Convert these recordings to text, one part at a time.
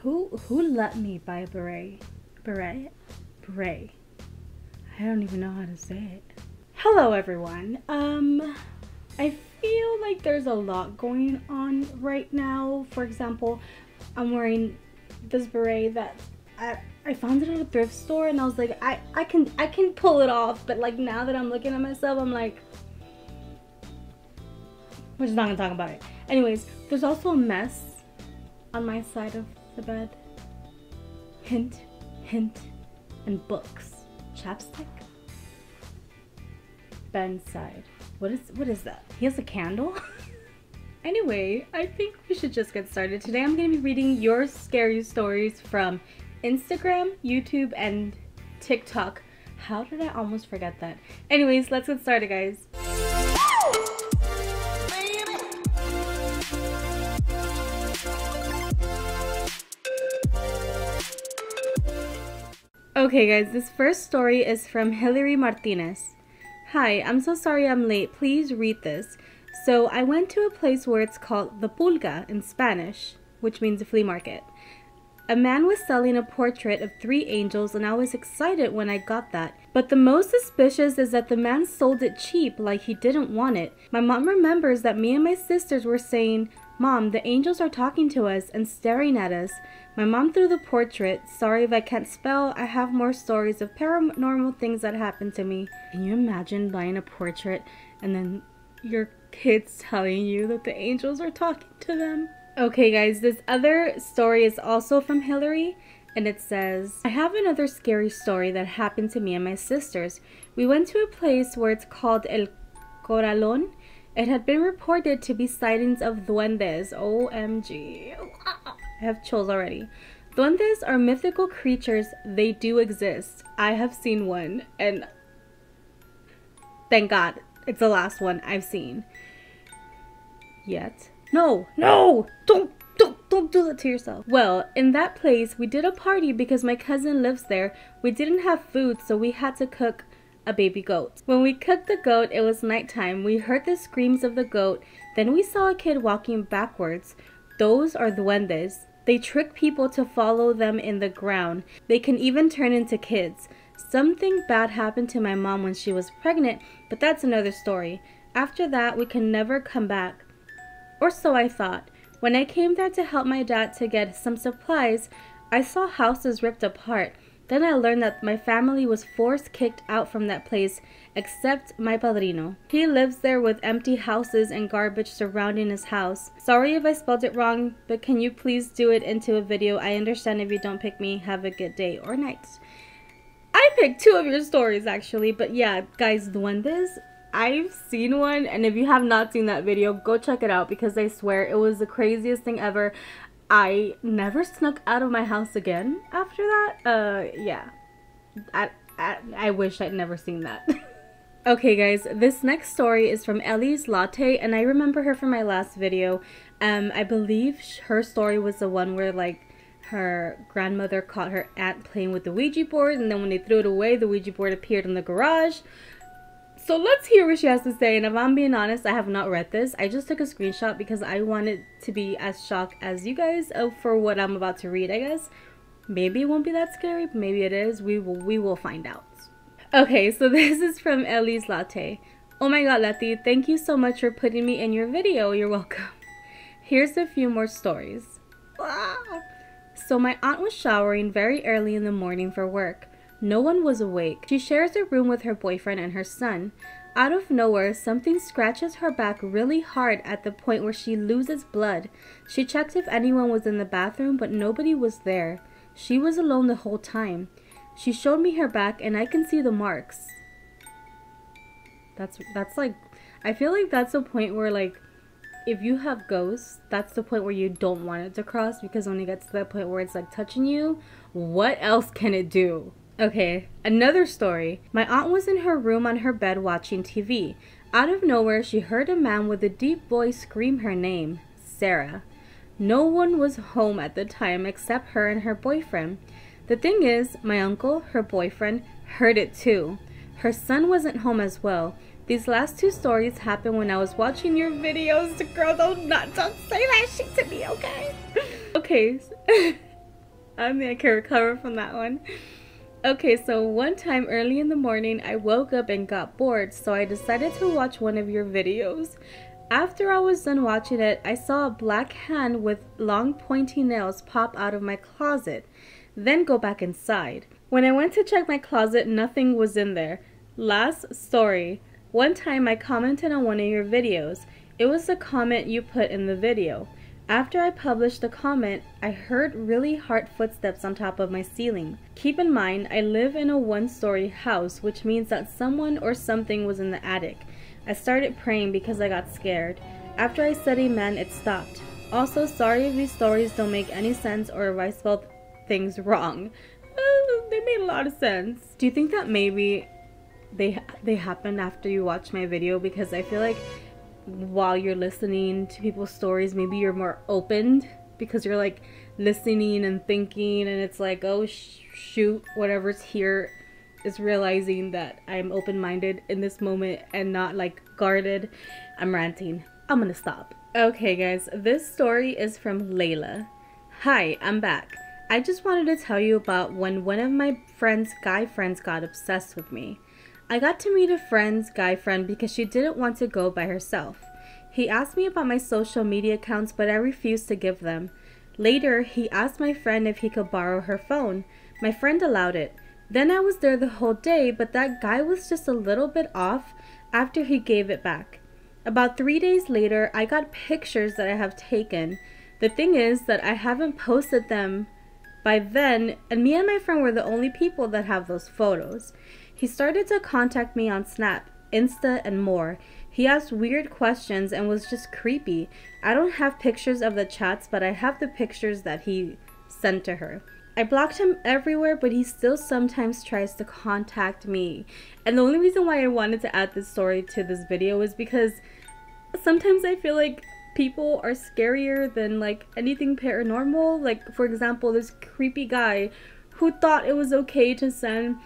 Who let me buy a beret? Beret? Beret. I don't even know how to say it. Hello everyone. I feel like there's a lot going on right now. For example, I'm wearing this beret that I found it at a thrift store, and I was like, I can pull it off, but like now that I'm looking at myself, I'm like, we're just not gonna talk about it. Anyways, there's also a mess on my side of the bed. Hint, hint, and books. Chapstick? Ben's side. What is that? He has a candle? Anyway, I think we should just get started. Today I'm going to be reading your scary stories from Instagram, YouTube, and TikTok. How did I almost forget that? Anyways, let's get started, guys. Okay guys, this first story is from Hilary Martinez. Hi, I'm so sorry I'm late. Please read this. So I went to a place where it's called the pulga in Spanish, which means a flea market. A man was selling a portrait of 3 angels, and I was excited when I got that. But the most suspicious is that the man sold it cheap, like he didn't want it. My mom remembers that me and my sisters were saying, "Mom, the angels are talking to us and staring at us." My mom threw the portrait. Sorry if I can't spell. I have more stories of paranormal things that happened to me. Can you imagine buying a portrait and then your kids telling you that the angels are talking to them? Okay guys, this other story is also from Hilary, and it says, I have another scary story that happened to me and my sisters. We went to a place where it's called El Corralón. It had been reported to be sightings of duendes. OMG. I have chills already. Duendes are mythical creatures. They do exist. I have seen one, and thank God it's the last one I've seen. Yet. No! Don't do that to yourself. Well, in that place, we did a party because my cousin lives there. We didn't have food, so we had to cook a baby goat. When we cooked the goat, it was nighttime. We heard the screams of the goat. Then we saw a kid walking backwards. Those are duendes. They trick people to follow them in the ground. They can even turn into kids. Something bad happened to my mom when she was pregnant, but that's another story. After that, we can never come back. Or so I thought. When I came there to help my dad to get some supplies, I saw houses ripped apart. Then I learned that my family was forced kicked out from that place, except my padrino. He lives there with empty houses and garbage surrounding his house. Sorry if I spelled it wrong, but can you please do it into a video? I understand if you don't pick me. Have a good day or night. I picked 2 of your stories actually, but yeah, guys, duendes, I've seen one, and if you have not seen that video, go check it out because I swear it was the craziest thing ever. I never snuck out of my house again after that. Yeah. I wish I'd never seen that. Okay guys, this next story is from Ellie's Latte, and I remember her from my last video. I believe her story was the one where like her grandmother caught her aunt playing with the Ouija board, and then when they threw it away, the Ouija board appeared in the garage. So let's hear what she has to say, and if I'm being honest, I have not read this. I just took a screenshot because I wanted to be as shocked as you guys for what I'm about to read, I guess. Maybe it won't be that scary, but maybe it is. We will find out. Okay, so this is from Ellie's Latte. Oh my god, Letty, thank you so much for putting me in your video. You're welcome. Here's a few more stories. So my aunt was showering very early in the morning for work. No one was awake. She shares a room with her boyfriend and her son. Out of nowhere, something scratches her back really hard at the point where she loses blood. She checked if anyone was in the bathroom, but nobody was there. She was alone the whole time. She showed me her back, and I can see the marks. That's like, I feel like that's a point where like, if you have ghosts, that's the point where you don't want it to cross, because when it gets to that point where it's like touching you, what else can it do? Okay, another story. My aunt was in her room on her bed watching TV. Out of nowhere, she heard a man with a deep voice scream her name, Sarah. No one was home at the time except her and her boyfriend. The thing is, my uncle, her boyfriend, heard it too. Her son wasn't home as well. These last 2 stories happened when I was watching your videos. Girl, don't say that shit to me, okay? Okay. I don't think I can recover from that one. Okay, so one time early in the morning, I woke up and got bored, so I decided to watch one of your videos. After I was done watching it, I saw a black hand with long pointy nails pop out of my closet, then go back inside. When I went to check my closet, nothing was in there. Last story. One time I commented on one of your videos. It was the comment you put in the video. After I published the comment, I heard really hard footsteps on top of my ceiling. Keep in mind, I live in a one-story house, which means that someone or something was in the attic. I started praying because I got scared. After I said amen, it stopped. Also, sorry if these stories don't make any sense or if I spelled things wrong. They made a lot of sense. Do you think that maybe they happened after you watched my video? Because I feel like while you're listening to people's stories, maybe you're more opened because you're like listening and thinking, and it's like, oh shoot, whatever's here is realizing that I'm open-minded in this moment and not like guarded. I'm ranting. I'm gonna stop. Okay guys, this story is from Layla. Hi, I'm back. I just wanted to tell you about when one of my guy friends got obsessed with me. I got to meet a guy friend because she didn't want to go by herself. He asked me about my social media accounts, but I refused to give them. Later, he asked my friend if he could borrow her phone. My friend allowed it. Then I was there the whole day, but that guy was just a little bit off after he gave it back. About 3 days later, I got pictures that I have taken. The thing is that I haven't posted them by then, and me and my friend were the only people that have those photos. He started to contact me on Snap, Insta, and more. He asked weird questions and was just creepy. I don't have pictures of the chats, but I have the pictures that he sent to her. I blocked him everywhere, but he still sometimes tries to contact me. And the only reason why I wanted to add this story to this video is because sometimes I feel like people are scarier than like anything paranormal. Like, for example, this creepy guy who thought it was okay to send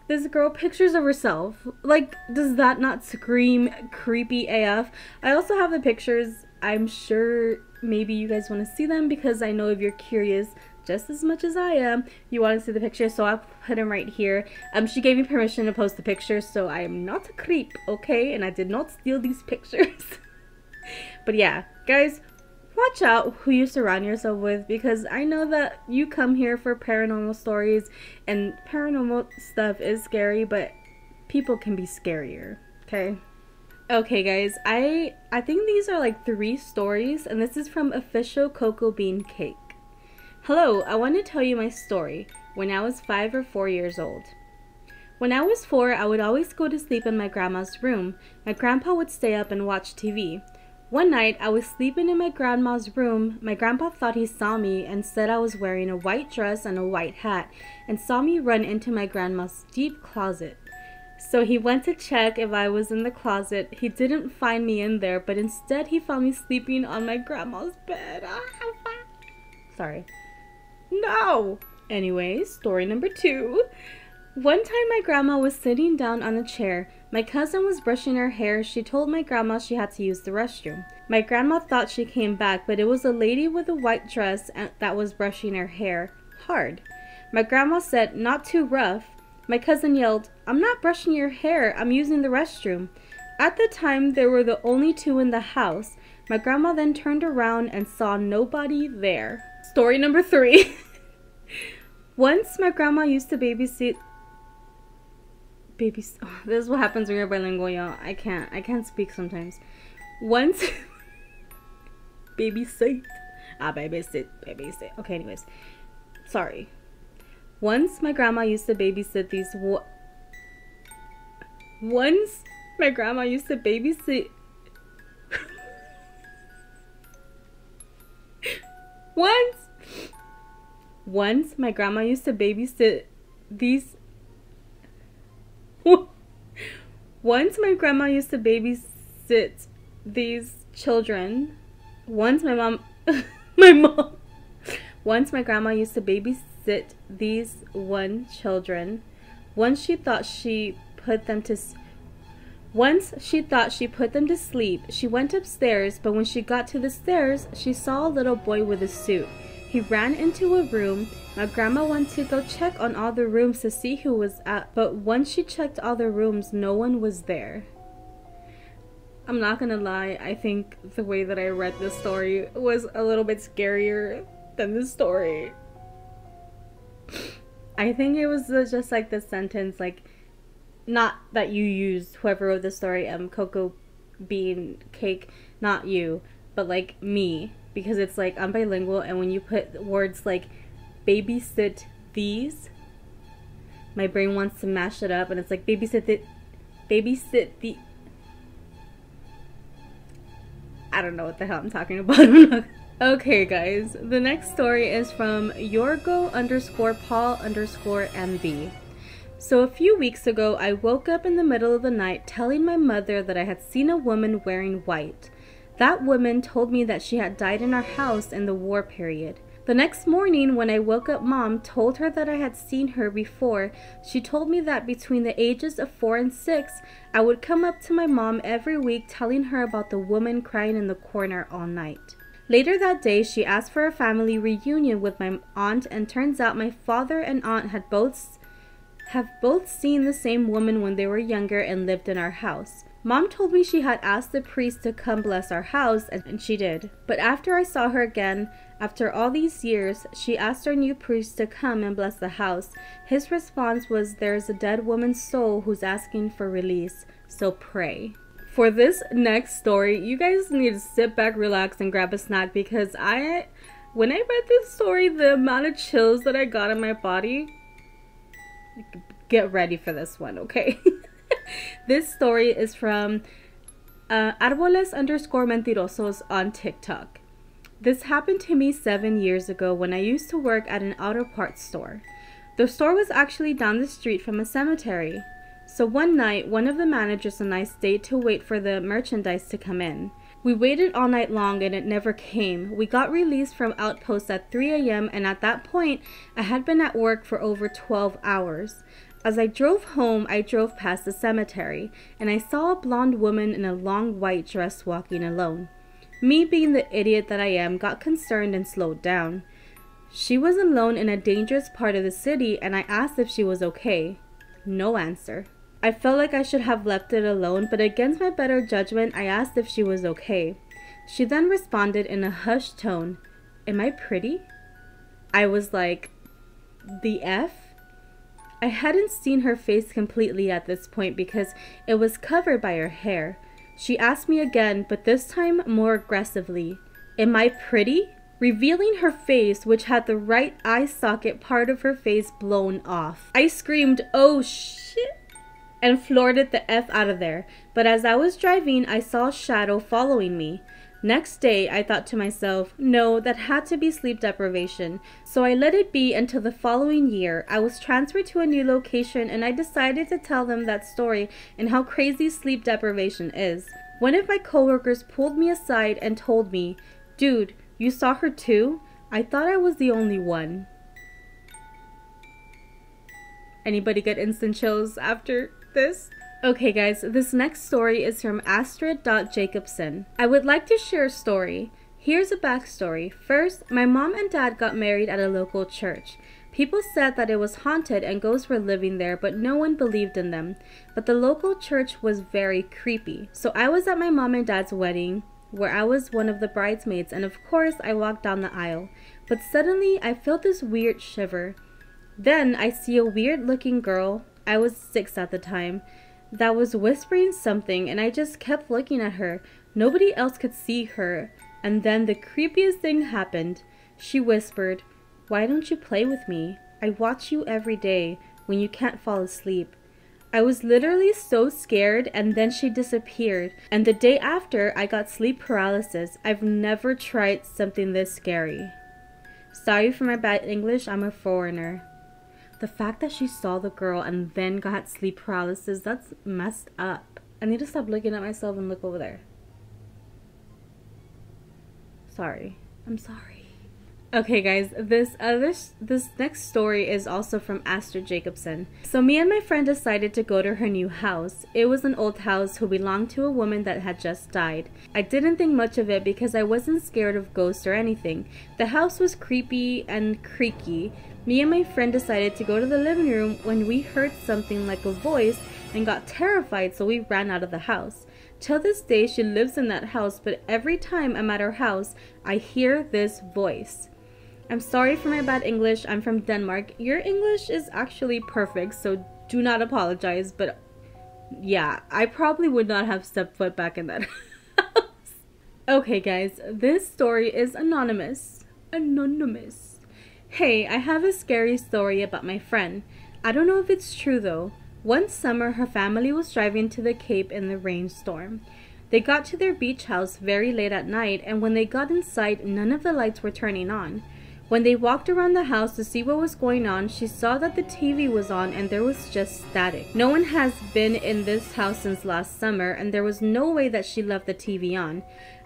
this girl pictures of herself. Like, does that not scream creepy AF? I also have the pictures. I'm sure maybe you guys want to see them because I know if you're curious just as much as I am, you want to see the pictures, so I'll put them right here. She gave me permission to post the pictures, so I am not a creep, okay? And I did not steal these pictures. But yeah, guys, watch out who you surround yourself with, because I know that you come here for paranormal stories, and paranormal stuff is scary, but people can be scarier, okay? Okay guys, I think these are like 3 stories, and this is from Official Cocoa Bean Cake. Hello, I want to tell you my story when I was 5 or 4 years old. When I was 4, I would always go to sleep in my grandma's room. My grandpa would stay up and watch TV. One night, I was sleeping in my grandma's room. My grandpa thought he saw me and said I was wearing a white dress and a white hat, and saw me run into my grandma's deep closet. So he went to check if I was in the closet. He didn't find me in there, but instead he found me sleeping on my grandma's bed. Sorry. No! Anyways, story number 2. One time my grandma was sitting down on a chair. My cousin was brushing her hair. She told my grandma she had to use the restroom. My grandma thought she came back, but it was a lady with a white dress that was brushing her hair hard. My grandma said, "Not too rough." My cousin yelled, "I'm not brushing your hair, I'm using the restroom." At the time, there were the only 2 in the house. My grandma then turned around and saw nobody there. Story number 3. Once my grandma used to babysit. This is what happens when you're bilingual, y'all. I can't speak sometimes. Once babysit. Babysit. Okay, anyways. Sorry. Once my grandma used to babysit these Once my grandma used to babysit Once my grandma used to babysit these Once my grandma used to babysit these children. Once my grandma used to babysit these children. Once she thought she put them to sleep. She went upstairs, but when she got to the stairs, she saw a little boy with a suit. He ran into a room. My grandma wanted to go check on all the rooms to see who was up, but once she checked all the rooms, no one was there. I'm not gonna lie, I think the way that I read this story was a little bit scarier than the story. I think it was just like the sentence, like, not that you used, whoever wrote the story, Cocoa Bean Cake, not you, but like me, because it's like I'm bilingual, and when you put words like babysit these, my brain wants to mash it up, and it's like babysit the. I don't know what the hell I'm talking about. Okay guys, the next story is from Yorgo_Paul_MB. So a few weeks ago, I woke up in the middle of the night telling my mother that I had seen a woman wearing white. That woman told me that she had died in our house in the war period. The next morning, when I woke up, Mom told her that I had seen her before. She told me that between the ages of 4 and 6, I would come up to my mom every week telling her about the woman crying in the corner all night. Later that day, she asked for a family reunion with my aunt, and turns out my father and aunt have both seen the same woman when they were younger and lived in our house. Mom told me she had asked the priest to come bless our house, and she did. But after I saw her again, after all these years, she asked our new priest to come and bless the house. His response was, "There's a dead woman's soul who's asking for release, so pray." For this next story, you guys need to sit back, relax, and grab a snack, because when I read this story, the amount of chills that I got in my body, get ready for this one, okay? This story is from Árboles_Mentirosos on TikTok. This happened to me 7 years ago when I used to work at an auto parts store. The store was actually down the street from a cemetery. So one night, one of the managers and I stayed to wait for the merchandise to come in. We waited all night long and it never came. We got released from outpost at 3 a.m. and at that point, I had been at work for over 12 hours. As I drove home, I drove past the cemetery, and I saw a blonde woman in a long white dress walking alone. Me, being the idiot that I am, got concerned and slowed down. She was alone in a dangerous part of the city, and I asked if she was okay. No answer. I felt like I should have left it alone, but against my better judgment, I asked if she was okay. She then responded in a hushed tone, "Am I pretty?" I was like, the F? I hadn't seen her face completely at this point because it was covered by her hair. She asked me again, but this time more aggressively, "Am I pretty?" revealing her face, which had the right eye socket part of her face blown off. I screamed, "Oh shit," and floored it the F out of there. But as I was driving, I saw a shadow following me. Next day, I thought to myself, no, that had to be sleep deprivation. So I let it be until the following year. I was transferred to a new location and I decided to tell them that story and how crazy sleep deprivation is. One of my coworkers pulled me aside and told me, "Dude, you saw her too? I thought I was the only one." Anybody get instant chills after this? Okay guys, this next story is from Astrid.Jacobson. I would like to share a story. Here's a backstory. First, my mom and dad got married at a local church. People said that it was haunted and ghosts were living there, but no one believed in them. But the local church was very creepy. So I was at my mom and dad's wedding, where I was one of the bridesmaids, and of course I walked down the aisle. But suddenly I felt this weird shiver. Then I see a weird looking girl, I was 6 at the time, that was whispering something, and I just kept looking at her. Nobody else could see her. And then the creepiest thing happened. She whispered, "Why don't you play with me? I watch you every day when you can't fall asleep." I was literally so scared, and then she disappeared. And the day after, I got sleep paralysis. I've never tried something this scary. Sorry for my bad English, I'm a foreigner. The fact that she saw the girl and then got sleep paralysis, that's messed up. I need to stop looking at myself and look over there. Sorry. I'm sorry. Okay guys, this next story is also from Aster Jacobson. So me and my friend decided to go to her new house. It was an old house who belonged to a woman that had just died. I didn't think much of it because I wasn't scared of ghosts or anything. The house was creepy and creaky. Me and my friend decided to go to the living room when we heard something like a voice and got terrified, so we ran out of the house. Till this day, she lives in that house, but every time I'm at her house, I hear this voice. I'm sorry for my bad English. I'm from Denmark. Your English is actually perfect, so do not apologize, but yeah, I probably would not have stepped foot back in that house. Okay guys, this story is anonymous. Anonymous. Hey, I have a scary story about my friend. I don't know if it's true though. One summer, her family was driving to the Cape in the rainstorm. They got to their beach house very late at night, and when they got inside, none of the lights were turning on. When they walked around the house to see what was going on, she saw that the TV was on and there was just static. No one has been in this house since last summer, and there was no way that she left the TV on.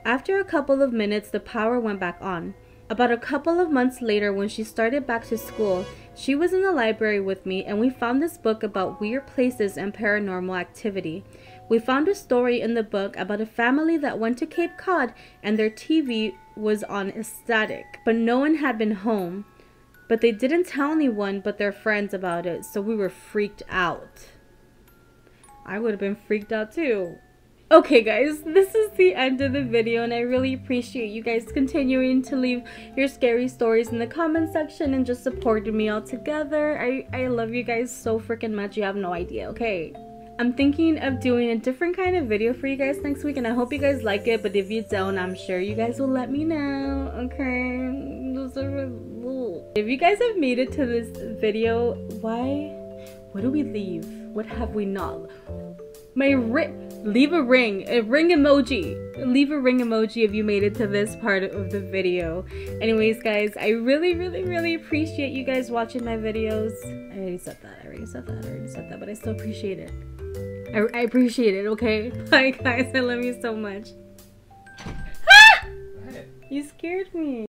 After a couple of minutes, the power went back on. About a couple of months later, when she started back to school, she was in the library with me and we found this book about weird places and paranormal activity. We found a story in the book about a family that went to Cape Cod and their TV was on static, but no one had been home. But they didn't tell anyone but their friends about it, so we were freaked out. I would have been freaked out too. Okay guys, this is the end of the video, and I really appreciate you guys continuing to leave your scary stories in the comment section and just supporting me all together. I love you guys so freaking much, you have no idea, okay? I'm thinking of doing a different kind of video for you guys next week, and I hope you guys like it, but if you don't, I'm sure you guys will let me know, okay? If you guys have made it to this video, what do we leave? What have we not? Leave a ring emoji. Leave a ring emoji if you made it to this part of the video. Anyways guys, I really appreciate you guys watching my videos. I already said that, but I still appreciate it. I appreciate it, okay? Bye guys, I love you so much. Ah! You scared me.